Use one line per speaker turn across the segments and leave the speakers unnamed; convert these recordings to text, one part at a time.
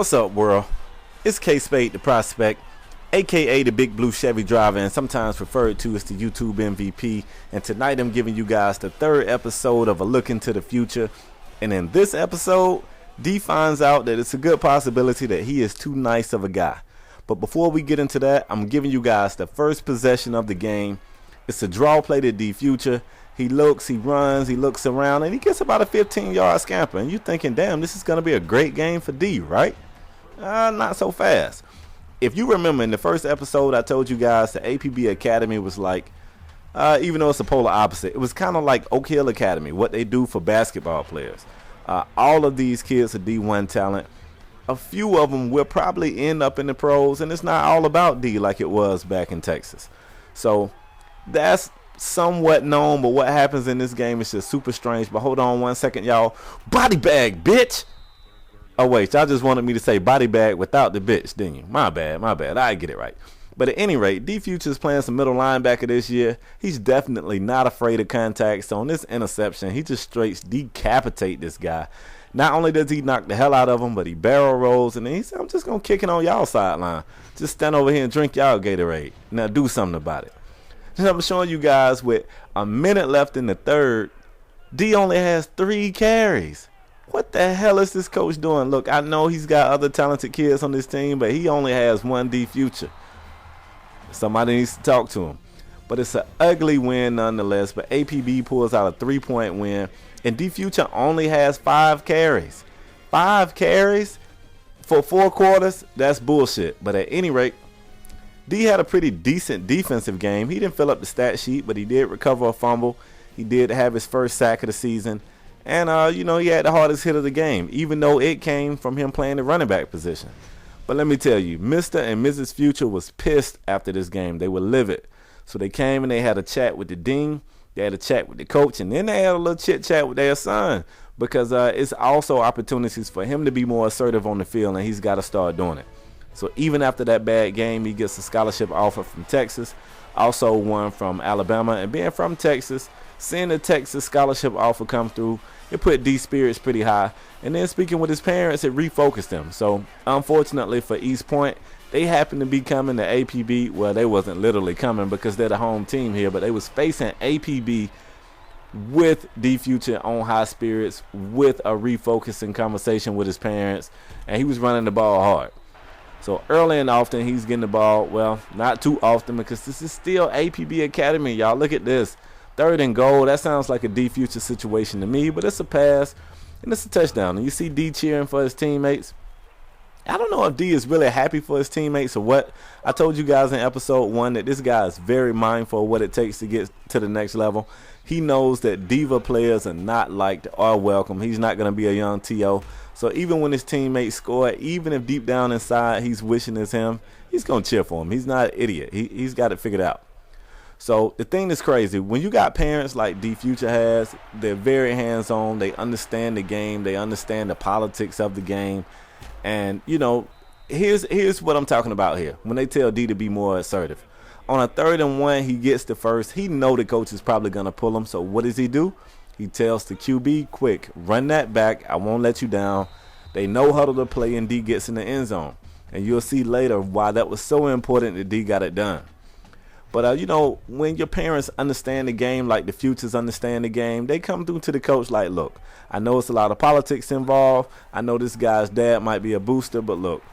What's up, world? It's Kspadetheprospect, aka the Big Blue Chevy Driver, and sometimes referred to as the YouTube MVP. And tonight I'm giving you guys the third episode of A Look Into the Future. And in this episode, D finds out that it's a good possibility that he is too nice of a guy. But before we get into that, I'm giving you guys the first possession of the game. It's a draw play to D Future. He looks, he runs, he looks around, and he gets about a 15-yard scamper. And you're thinking, damn, this is going to be a great game for D, right? Not so fast. If you remember in the first episode, I told you guys the APB Academy was like, even though it's a polar opposite, it was kind of like Oak Hill Academy, what they do for basketball players. All of these kids are D1 talent. A few of them will probably end up in the pros, and it's not all about D like it was back in Texas. So that's somewhat known, but what happens in this game is just super strange. But hold on one second, y'all. Body bag, bitch. Oh, wait, y'all just wanted me to say body bag without the bitch, didn't you? My bad. I get it right. But at any rate, D Future's playing some middle linebacker this year. He's definitely not afraid of contact. So on this interception, he just straight decapitate this guy. Not only does he knock the hell out of him, but he barrel rolls, and then he said, I'm just going to kick it on y'all sideline. Just stand over here and drink y'all Gatorade. Now do something about it. And I'm showing you guys with a minute left in the third, D only has 3 carries. What the hell is this coach doing? Look, I know he's got other talented kids on this team, but he only has one D Future. Somebody needs to talk to him. But it's an ugly win nonetheless. But APB pulls out a 3-point win. And D Future only has 5 carries. 5 carries for 4 quarters? That's bullshit. But at any rate, D had a pretty decent defensive game. He didn't fill up the stat sheet, but he did recover a fumble. He did have his first sack of the season. And, he had the hardest hit of the game, even though it came from him playing the running back position. But let me tell you, Mr. and Mrs. Future was pissed after this game. They were livid. So they came and they had a chat with the dean. They had a chat with the coach. And then they had a little chit-chat with their son. Because it's also opportunities for him to be more assertive on the field, and he's got to start doing it. So even after that bad game, he gets a scholarship offer from Texas. Also one from Alabama. And being from Texas, seeing the Texas scholarship offer come through, it put D's spirits pretty high. And then speaking with his parents, it refocused him. So unfortunately for East Point, they happened to be coming to APB. Well, they wasn't literally coming because they're the home team here, but they was facing APB with D Future on high spirits, with a refocusing conversation with his parents, and he was running the ball hard. So early and often he's getting the ball. Well, not too often because this is still APB Academy. Y'all look at this. 3rd and goal. That sounds like a D Future situation to me, but it's a pass and it's a touchdown. And you see D cheering for his teammates. I don't know if D is really happy for his teammates or what. I told you guys in episode 1 that this guy is very mindful of what it takes to get to the next level. He knows that diva players are not liked or welcome. He's not going to be a young T.O. So even when his teammates score, even if deep down inside he's wishing it's him, he's going to cheer for him. He's not an idiot. He's got it figured out. So the thing that's crazy, when you got parents like D Future has, they're very hands-on. They understand the game. They understand the politics of the game. And, here's what I'm talking about here. When they tell D to be more assertive. On a 3rd and 1, he gets the first. He know the coach is probably going to pull him. So what does he do? He tells the QB, quick, run that back. I won't let you down. They know huddle to play, and D gets in the end zone. And you'll see later why that was so important that D got it done. But, when your parents understand the game like the Futures understand the game, they come through to the coach like, look, I know it's a lot of politics involved. I know this guy's dad might be a booster, but look,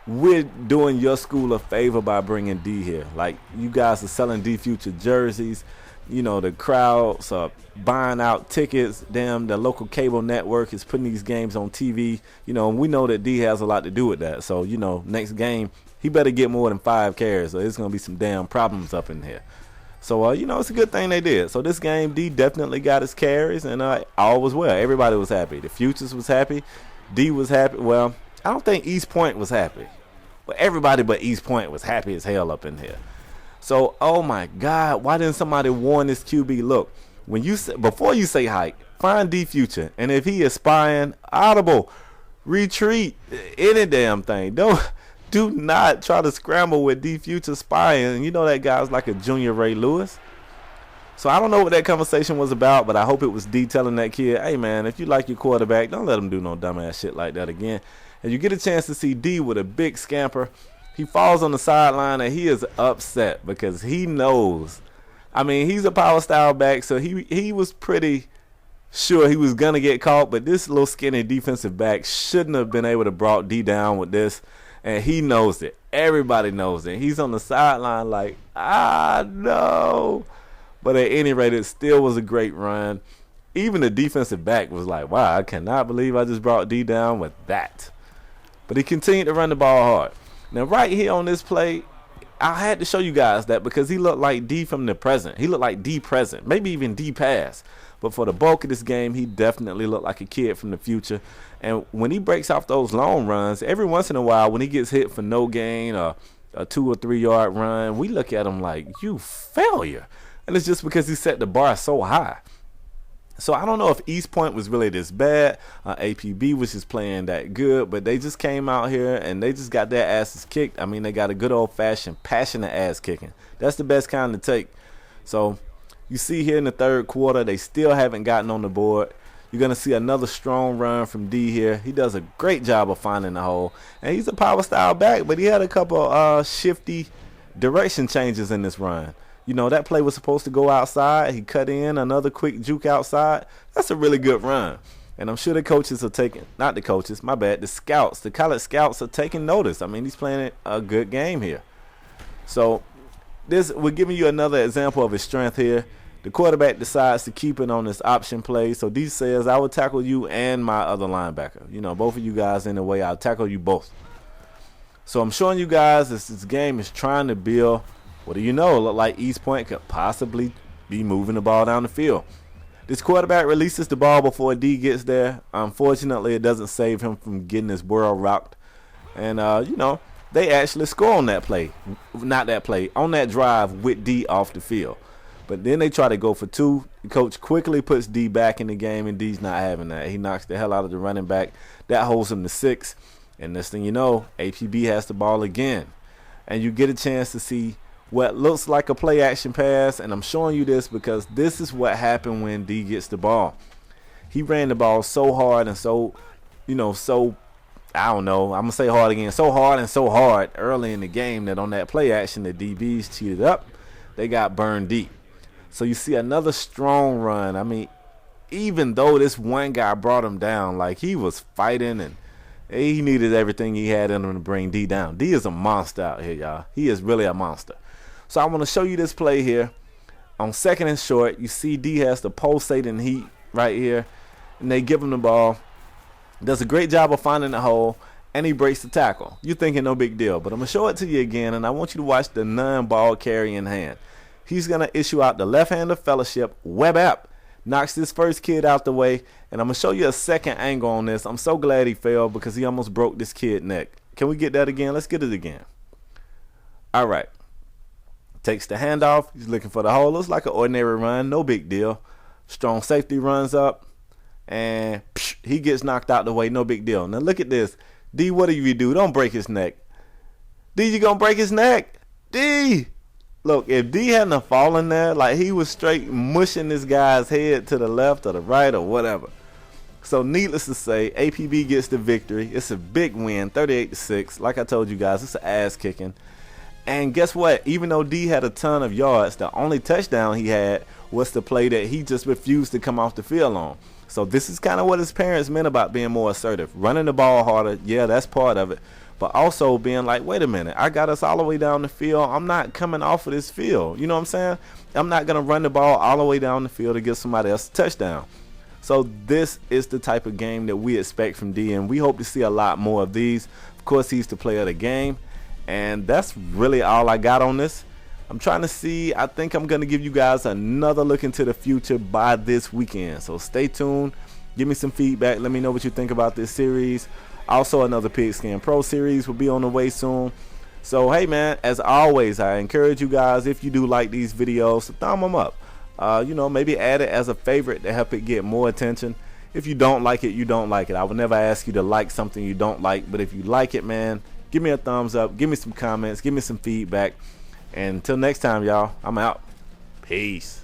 we're doing your school a favor by bringing D here. Like, you guys are selling D Future jerseys. The crowds are buying out tickets. Damn, the local cable network is putting these games on TV. And we know that D has a lot to do with that. So, next game, he better get more than 5 carries, or there's going to be some damn problems up in here. So, it's a good thing they did. So this game, D definitely got his carries, and all was well. Everybody was happy. The Futures was happy. D was happy. Well, I don't think East Point was happy. But everybody but East Point was happy as hell up in here. So, oh my God, why didn't somebody warn this QB? Look, before you say hike, find D Future, and if he is spying, audible, retreat, any damn thing. Do not try to scramble with D Future spying. That guy's like a junior Ray Lewis. So I don't know what that conversation was about, but I hope it was D telling that kid, hey man, if you like your quarterback, don't let him do no dumbass shit like that again. And you get a chance to see D with a big scamper. He falls on the sideline and he is upset because he knows. I mean, he's a power style back, so he was pretty sure he was going to get caught, but this little skinny defensive back shouldn't have been able to brought D down with this, and he knows it. Everybody knows it. He's on the sideline like, no. But at any rate, it still was a great run. Even the defensive back was like, wow, I cannot believe I just brought D down with that. But he continued to run the ball hard. Now, right here on this play, I had to show you guys that because he looked like D from the present. He looked like D present, maybe even D past. But for the bulk of this game, he definitely looked like a kid from the future. And when he breaks off those long runs, every once in a while, when he gets hit for no gain or a 2 or 3 yard run, we look at him like, you failure. And it's just because he set the bar so high. So I don't know if East Point was really this bad. APB was just playing that good, but they just came out here and they just got their asses kicked. I mean, they got a good old-fashioned, passionate ass kicking. That's the best kind to take. So you see here in the third quarter, they still haven't gotten on the board. You're going to see another strong run from D here. He does a great job of finding the hole. And he's a power style back, but he had a couple shifty direction changes in this run. You know, that play was supposed to go outside. He cut in another quick juke outside. That's a really good run. And I'm sure the coaches are taking, not the coaches, my bad, the scouts, the college scouts are taking notice. I mean, he's playing a good game here. So we're giving you another example of his strength here. The quarterback decides to keep it on this option play. So D says, I will tackle you and my other linebacker. You know, both of you guys in the way. I'll tackle you both. So I'm showing you guys this game is trying to build. What do you know? Look like East Point could possibly be moving the ball down the field. This quarterback releases the ball before D gets there. Unfortunately, it doesn't save him from getting his world rocked. And, you know, they actually score on that play. Not that play. On that drive with D off the field. But then they try to go for 2. The coach quickly puts D back in the game, and D's not having that. He knocks the hell out of the running back. That holds him to 6. And next thing you know, APB has the ball again. And you get a chance to see what looks like a play action pass, and I'm showing you this because this is what happened when D gets the ball. He ran the ball so hard and so, you know, so, I don't know, I'm going to say hard again, so hard early in the game that on that play action the DBs cheated up. They got burned deep. So you see another strong run. I mean, even though this one guy brought him down, like he was fighting and he needed everything he had in him to bring D down. D is a monster out here, y'all. He is really a monster. So I want to show you this play here. On 2nd and short, you see D has the pulsating heat right here. And they give him the ball. Does a great job of finding the hole. And he breaks the tackle. You're thinking no big deal. But I'm going to show it to you again. And I want you to watch the non-ball carrying hand. He's going to issue out the left-hander fellowship. Web app. Knocks this first kid out the way. And I'm going to show you a second angle on this. I'm so glad he fell because he almost broke this kid's neck. Can we get that again? Let's get it again. All right. Takes the handoff. He's looking for the hole. Looks like an ordinary run. No big deal. Strong safety runs up. And he gets knocked out the way. No big deal. Now look at this. D, what do you do? Don't break his neck. D, you gonna break his neck? D! Look, if D hadn't fallen there, like he was straight mushing this guy's head to the left or the right or whatever. So needless to say, APB gets the victory. It's a big win, 38-6. Like I told you guys, it's an ass kicking. And guess what? Even though D had a ton of yards, the only touchdown he had was the play that he just refused to come off the field on. So this is kind of what his parents meant about being more assertive. Running the ball harder, yeah, that's part of it. But also being like, wait a minute, I got us all the way down the field. I'm not coming off of this field. You know what I'm saying? I'm not going to run the ball all the way down the field to give somebody else a touchdown. So this is the type of game that we expect from D, and we hope to see a lot more of these. Of course, he's the player of the game. And that's really all I got on this. I'm trying to see. I think I'm going to give you guys another look into the future by this weekend. So stay tuned. Give me some feedback. Let me know what you think about this series. Also, another Pigskin Pro series will be on the way soon. So, hey, man, as always, I encourage you guys, if you do like these videos, to thumb them up. You know, maybe add it as a favorite to help it get more attention. If you don't like it, you don't like it. I would never ask you to like something you don't like. But if you like it, man, give me a thumbs up, give me some comments, give me some feedback. And until next time, y'all, I'm out. Peace.